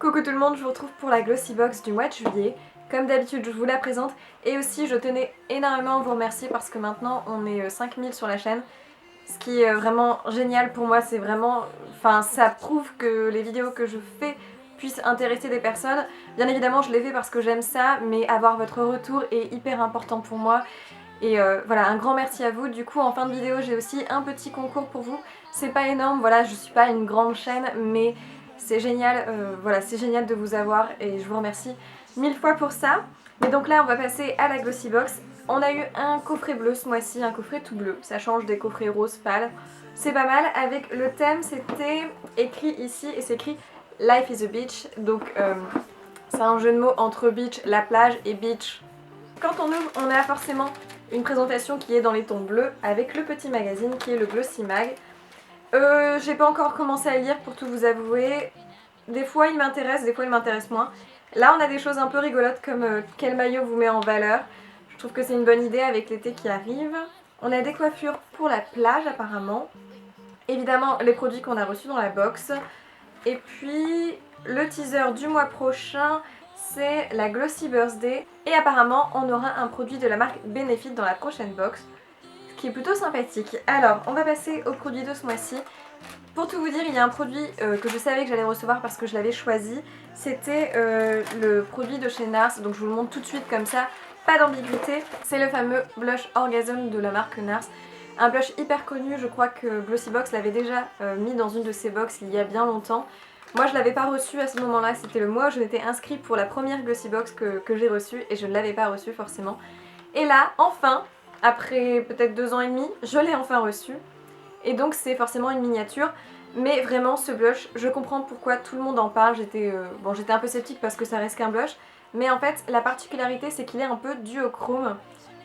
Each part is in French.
Coucou tout le monde, je vous retrouve pour la Glossy Box du mois de juillet. Comme d'habitude, je vous la présente et aussi je tenais énormément à vous remercier parce que maintenant on est 5000 sur la chaîne. Ce qui est vraiment génial pour moi, c'est vraiment... Enfin, ça prouve que les vidéos que je fais puissent intéresser des personnes. Bien évidemment, je les fais parce que j'aime ça, mais avoir votre retour est hyper important pour moi. Et voilà, un grand merci à vous. Du coup, en fin de vidéo, j'ai aussi un petit concours pour vous. C'est pas énorme, voilà, je suis pas une grande chaîne, mais c'est génial, voilà, c'est génial de vous avoir et je vous remercie 1000 fois pour ça. Mais donc là, on va passer à la Glossy Box. On a eu un coffret bleu ce mois-ci, un coffret tout bleu. Ça change des coffrets roses pâles. C'est pas mal. Avec le thème, c'était écrit ici et c'est écrit Life is a beach. Donc c'est un jeu de mots entre beach, la plage, et beach. Quand on ouvre, on a forcément une présentation qui est dans les tons bleus avec le petit magazine qui est le Glossy Mag. J'ai pas encore commencé à lire pour tout vous avouer. Des fois il m'intéresse, des fois il m'intéresse moins. Là on a des choses un peu rigolotes comme quel maillot vous met en valeur. Je trouve que c'est une bonne idée avec l'été qui arrive. On a des coiffures pour la plage apparemment. Évidemment les produits qu'on a reçus dans la box. Et puis le teaser du mois prochain, c'est la Glossy Birthday. Et apparemment on aura un produit de la marque Benefit dans la prochaine box, ce qui est plutôt sympathique. Alors on va passer au produit de ce mois-ci. Pour tout vous dire, il y a un produit que je savais que j'allais recevoir parce que je l'avais choisi. C'était le produit de chez NARS, donc je vous le montre tout de suite comme ça, pas d'ambiguïté. C'est le fameux blush Orgasm de la marque NARS. Un blush hyper connu, je crois que Glossy Box l'avait déjà mis dans une de ses box il y a bien longtemps. Moi je l'avais pas reçu à ce moment-là, c'était le mois où je m'étais inscrite pour la première Glossy Box que j'ai reçue et je ne l'avais pas reçu forcément. Et là, enfin, après peut-être 2 ans et demi, je l'ai enfin reçu. Et donc c'est forcément une miniature. Mais vraiment ce blush, je comprends pourquoi tout le monde en parle. J'étais un peu sceptique parce que ça reste qu'un blush. Mais en fait la particularité c'est qu'il est un peu duochrome.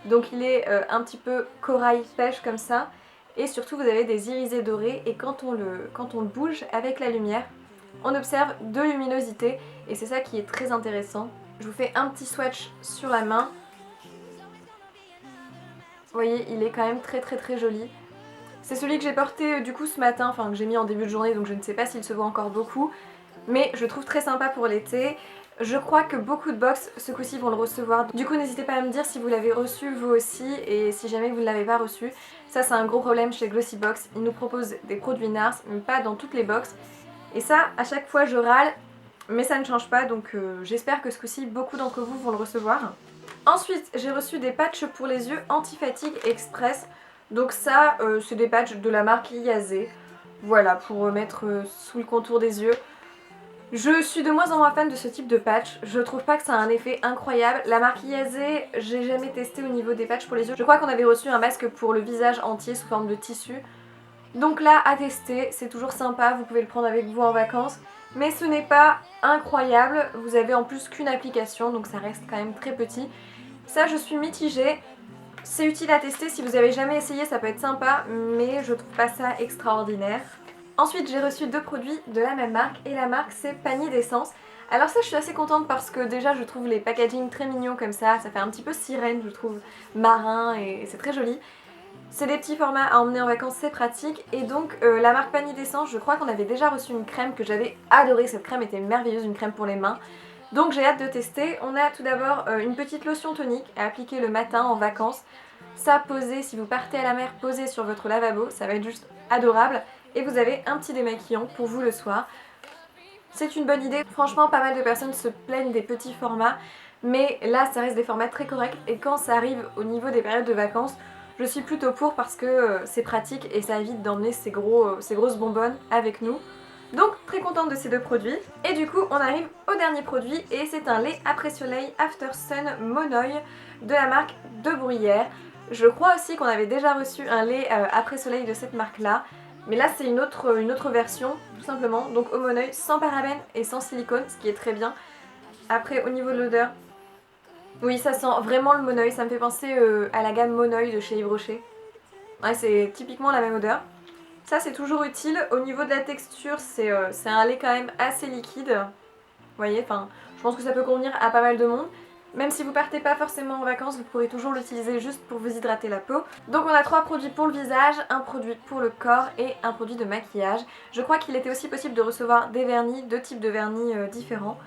Donc il est un petit peu corail pêche comme ça. Et surtout vous avez des irisés dorés. Et quand on le bouge avec la lumière, on observe de luminosité. Et c'est ça qui est très intéressant. Je vous fais un petit swatch sur la main. Vous voyez, il est quand même très joli. C'est celui que j'ai porté du coup ce matin, enfin que j'ai mis en début de journée, donc je ne sais pas s'il se voit encore beaucoup. Mais je le trouve très sympa pour l'été. Je crois que beaucoup de box ce coup-ci vont le recevoir. Du coup n'hésitez pas à me dire si vous l'avez reçu vous aussi et si jamais vous ne l'avez pas reçu. Ça c'est un gros problème chez Glossy Box. Ils nous proposent des produits NARS mais pas dans toutes les box. Et ça à chaque fois je râle mais ça ne change pas donc j'espère que ce coup-ci beaucoup d'entre vous vont le recevoir. Ensuite j'ai reçu des patchs pour les yeux anti-fatigue express. Donc ça c'est des patchs de la marque Iazé. Voilà pour mettre sous le contour des yeux. Je suis de moins en moins fan de ce type de patch, je trouve pas que ça a un effet incroyable. La marque Iazé, j'ai jamais testé au niveau des patchs pour les yeux. Je crois qu'on avait reçu un masque pour le visage entier sous forme de tissu. Donc là, à tester, c'est toujours sympa, vous pouvez le prendre avec vous en vacances. Mais ce n'est pas incroyable, vous avez en plus qu'une application, donc ça reste quand même très petit. Ça, je suis mitigée. C'est utile à tester, si vous avez jamais essayé, ça peut être sympa, mais je trouve pas ça extraordinaire. Ensuite j'ai reçu 2 produits de la même marque et la marque c'est Panier d'essence. Alors ça je suis assez contente parce que déjà je trouve les packaging très mignons comme ça fait un petit peu sirène je trouve, marin et c'est très joli. C'est des petits formats à emmener en vacances, c'est pratique et donc la marque Panier d'essence, je crois qu'on avait déjà reçu une crème que j'avais adorée, cette crème était merveilleuse, une crème pour les mains. Donc j'ai hâte de tester. On a tout d'abord une petite lotion tonique à appliquer le matin en vacances. Ça posé, si vous partez à la mer, posé sur votre lavabo, ça va être juste adorable. Et vous avez un petit démaquillant pour vous le soir. C'est une bonne idée, franchement pas mal de personnes se plaignent des petits formats, mais là ça reste des formats très corrects et quand ça arrive au niveau des périodes de vacances, je suis plutôt pour parce que c'est pratique et ça évite d'emmener ces grosses bonbonnes avec nous. Donc très contente de ces 2 produits. Et du coup on arrive au dernier produit et c'est un lait après soleil After Sun Monoï de la marque De Bruyère. Je crois aussi qu'on avait déjà reçu un lait après soleil de cette marque là. Mais là c'est une autre version tout simplement, donc au monoï sans parabènes et sans silicone, ce qui est très bien. Après au niveau de l'odeur, oui ça sent vraiment le monoï, ça me fait penser à la gamme monoï de chez Yves Rocher. Ouais c'est typiquement la même odeur. Ça c'est toujours utile, au niveau de la texture c'est un lait quand même assez liquide. Vous voyez, enfin je pense que ça peut convenir à pas mal de monde. Même si vous partez pas forcément en vacances, vous pourrez toujours l'utiliser juste pour vous hydrater la peau. Donc on a 3 produits pour le visage, un produit pour le corps et un produit de maquillage. Je crois qu'il était aussi possible de recevoir des vernis, 2 types de vernis différents.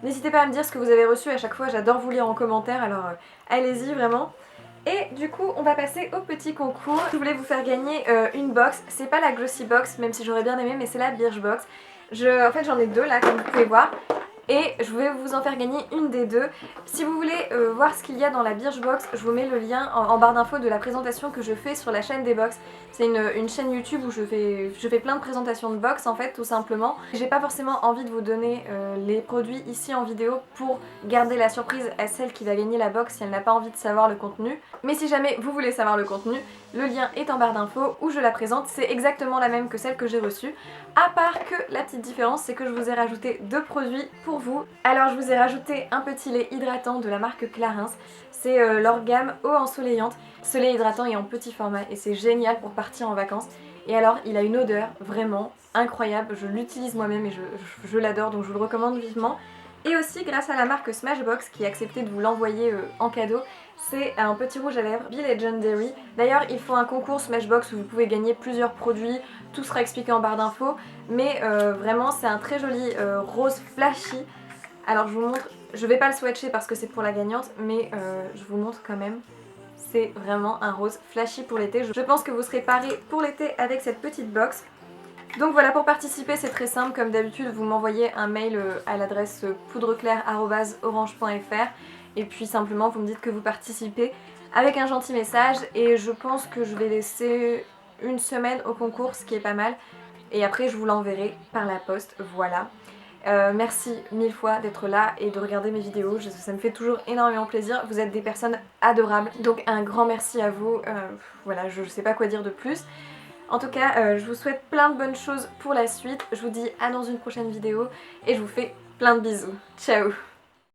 N'hésitez pas à me dire ce que vous avez reçu à chaque fois, j'adore vous lire en commentaire, alors allez-y vraiment. Et du coup on va passer au petit concours. Je voulais vous faire gagner une box, c'est pas la Glossy Box même si j'aurais bien aimé, mais c'est la Birchbox. En fait j'en ai 2 là comme vous pouvez voir. Et je vais vous en faire gagner une des 2. Si vous voulez voir ce qu'il y a dans la Birchbox, je vous mets le lien en barre d'infos de la présentation que je fais sur la chaîne des box. C'est une chaîne YouTube où je fais plein de présentations de box en fait, tout simplement. J'ai pas forcément envie de vous donner les produits ici en vidéo pour garder la surprise à celle qui va gagner la box si elle n'a pas envie de savoir le contenu. Mais si jamais vous voulez savoir le contenu, le lien est en barre d'infos où je la présente. C'est exactement la même que celle que j'ai reçue. À part que la petite différence, c'est que je vous ai rajouté 2 produits pour vous. Alors je vous ai rajouté un petit lait hydratant de la marque Clarins. C'est leur gamme eau ensoleillante. Ce lait hydratant est en petit format et c'est génial pour partir en vacances. Et alors il a une odeur vraiment incroyable, je l'utilise moi-même et je l'adore, donc je vous le recommande vivement. Et aussi grâce à la marque Smashbox qui a accepté de vous l'envoyer en cadeau, c'est un petit rouge à lèvres Be Legendary. D'ailleurs ils font un concours Smashbox où vous pouvez gagner plusieurs produits, tout sera expliqué en barre d'infos, mais vraiment c'est un très joli rose flashy. Alors je vous montre, je vais pas le swatcher parce que c'est pour la gagnante, mais je vous montre quand même. C'est vraiment un rose flashy pour l'été. Je pense que vous serez parés pour l'été avec cette petite box. Donc voilà, pour participer c'est très simple, comme d'habitude vous m'envoyez un mail à l'adresse poudreclair@orange.fr et puis simplement vous me dites que vous participez avec un gentil message et je pense que je vais laisser une semaine au concours, ce qui est pas mal, et après je vous l'enverrai par la poste, voilà. Merci 1000 fois d'être là et de regarder mes vidéos, ça me fait toujours énormément plaisir, vous êtes des personnes adorables, donc un grand merci à vous, voilà, je sais pas quoi dire de plus. En tout cas, je vous souhaite plein de bonnes choses pour la suite, je vous dis à dans une prochaine vidéo et je vous fais plein de bisous. Ciao!